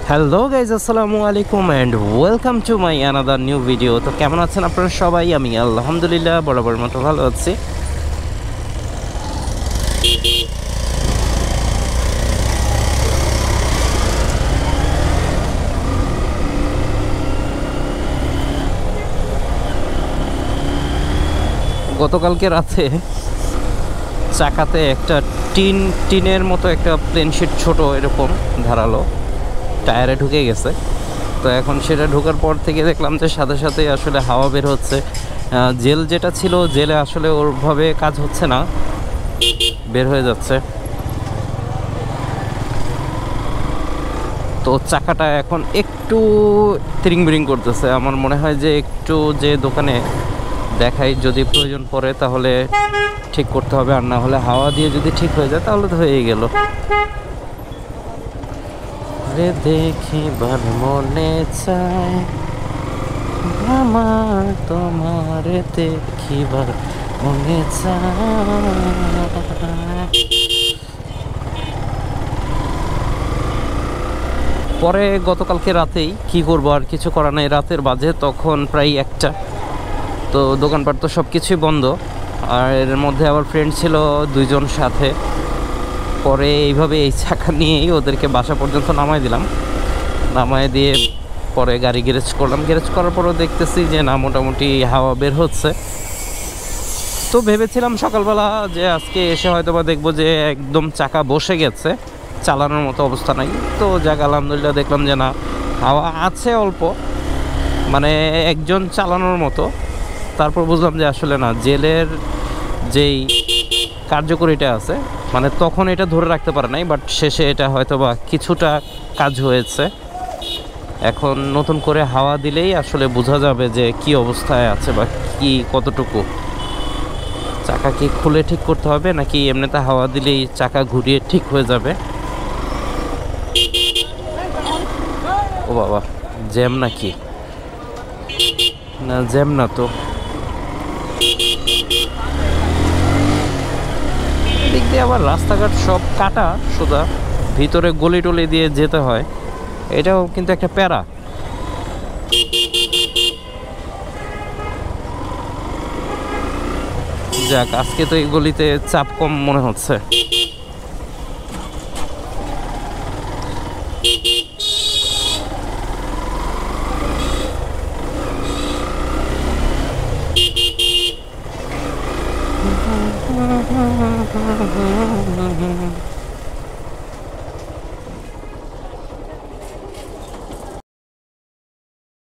Hello guys, আসসালামু আলাইকুম and welcome to my another new video. তো কেমন আছেন আপনারা সবাই? আমি আলহামদুলিল্লাহ বরাবর মতো ভালো আছি। গতকালকে রাতে চাকাতে একটা টিনের মতো একটা প্লেন শিট, ছোট এরকম ধারালো, টায়ারে ঢুকে গেছে। তো এখন সেটা ঢোকার পর থেকে দেখলাম যে সাথে সাথে আসলে হাওয়া বের হচ্ছে। জেল যেটা ছিল, জেলে আসলে ওরভাবে কাজ হচ্ছে না, বের হয়ে যাচ্ছে। তো চাকাটা এখন একটু তিরিং বিরিং করতেছে। আমার মনে হয় যে একটু যে দোকানে দেখাই, যদি প্রয়োজন পড়ে তাহলে ঠিক করতে হবে, আর না হলে হাওয়া দিয়ে যদি ঠিক হয়ে যায় তাহলে তো হয়েই গেল। রে দেখিবার মনে চায় আমার, তোমার দেখিবার মনে চায়। পরে গতকালকে রাতেই কি করব, আর কিছু করার নেই, রাতের বাজে তখন প্রায় 1টা। তো দোকানপাট তো সব কিছুই বন্ধ, আর এর মধ্যে আবার ফ্রেন্ড ছিল 2জন সাথে। পরে এইভাবে এই চাকা নিয়েই ওদেরকে বাসা পর্যন্ত নামাই দিলাম। নামাই দিয়ে পরে গাড়ি গ্যারেজ করলাম। গ্যারেজ করার পরও দেখতেছি যে না, মোটামুটি হাওয়া বের হচ্ছে। তো ভেবেছিলাম সকালবেলা যে আজকে এসে হয়তো বা দেখবো যে একদম চাকা বসে গেছে, চালানোর মতো অবস্থা নাই। তো যাক, আলহামদুলিল্লাহ দেখলাম যে না, হাওয়া আছে অল্প, মানে একজন চালানোর মতো। তারপর বুঝলাম যে আসলে না, জেলের যেই কার্যকরিতা আছে, মানে তখন এটা ধরে রাখতে পারে নাই, বাট শেষে এটা হয়তো বা কিছুটা কাজ হয়েছে। এখন নতুন করে হাওয়া দিলেই আসলে বোঝা যাবে যে কি অবস্থায় আছে বা কি কতটুকু। চাকা কি খুলে ঠিক করতে হবে, নাকি এমনিতে হাওয়া দিলেই চাকা ঘুরিয়ে ঠিক হয়ে যাবে? ও বাবা, জ্যাম নাকি? না, জ্যাম না তো। দিক দিয়ে আবার রাস্তাঘাট সব কাটা সোজা, ভিতরে গলি টলি দিয়ে যেতে হয়, এটাও কিন্তু একটা প্যারা। যাক, আজকে তো এই গলিতে চাপ কম মনে হচ্ছে।